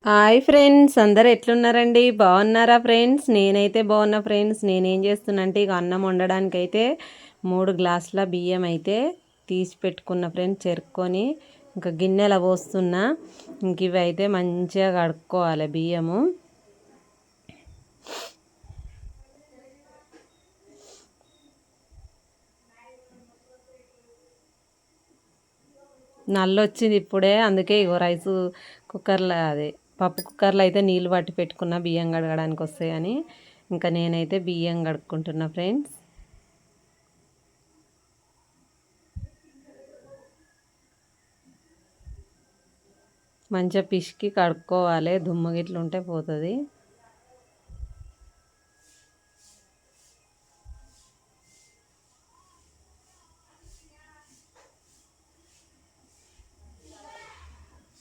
Hi friends, అందరు ఎట్లున్నారండి? బాగున్నారా friends? నేనైతే బాగున్నా ఫ్రెండ్స్. నేనేం చేస్తున్నా అంటే ఇక అన్నం వండడానికైతే 3 గ్లాసుల బియ్యం అయితే తీసి పెట్టుకున్న ఫ్రెండ్స్, చెరుక్కొని ఇంకా గిన్నెల పోస్తున్నా. ఇంక ఇవి అయితే మంచిగా కడుక్కోవాలి బియ్యము. నల్లొచ్చింది ఇప్పుడే, అందుకే ఇగో రైసు కుక్కర్లో పప్పు కుక్కర్లో అయితే నీళ్ళు పట్టి పెట్టుకున్న బియ్యం కడగడానికి వస్తాయని. ఇంకా నేనైతే బియ్యం కడుక్కుంటున్నా ఫ్రెండ్స్. మంచిగా పిసికి కడుక్కోవాలి, దుమ్ము గిట్ల ఉంటే పోతుంది.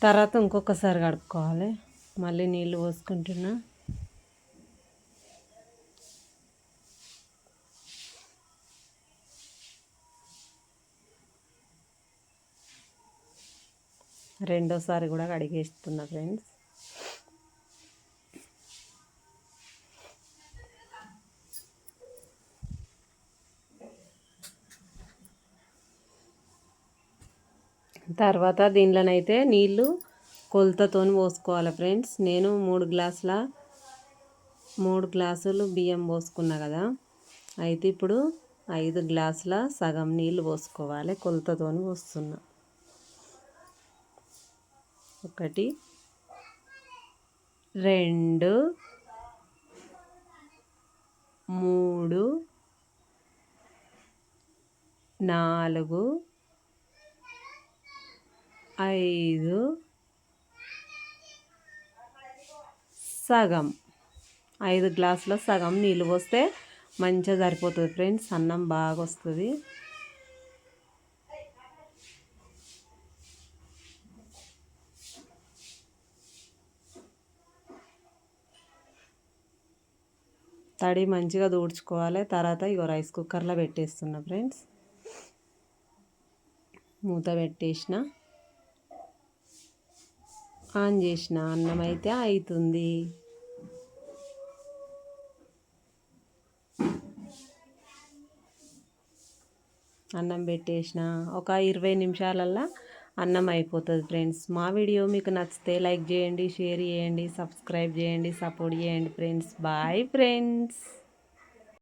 తర్వాత ఇంకొకసారి కడుక్కోవాలి. మళ్ళీ నీళ్ళు పోసుకుంటున్నా. రెండోసారి కూడా కడిగేస్తున్నా ఫ్రెండ్స్. తర్వాత దీనిలోనైతే నీళ్ళు కొలతతో పోసుకోవాలి ఫ్రెండ్స్. నేను 3 గ్లాసులు బియ్యం పోసుకున్నా కదా, అయితే ఇప్పుడు 5 గ్లాసుల సగం నీళ్ళు పోసుకోవాలి. కొలతతో పోస్తున్నా. 1 2 3 4 5 సగం 5 గ్లాసుల సగం నీళ్ళు పోస్తే మంచిగా సరిపోతుంది ఫ్రెండ్స్. అన్నం బాగా వస్తుంది. తడి మంచిగా దూడ్చుకోవాలి. తర్వాత ఇగో రైస్ కుక్కర్లో పెట్టేస్తున్నా ఫ్రెండ్స్. మూత పెట్టేసిన, ఆన్ చేసిన. అన్నం అయితే అవుతుంది. అన్నం పెట్టేసిన ఒక 20 నిమిషాలల్లో అన్నం అయిపోతుంది ఫ్రెండ్స్. మా వీడియో మీకు నచ్చితే లైక్ చేయండి, షేర్ చేయండి, సబ్స్క్రైబ్ చేయండి, సపోర్ట్ చేయండి ఫ్రెండ్స్. Bye friends.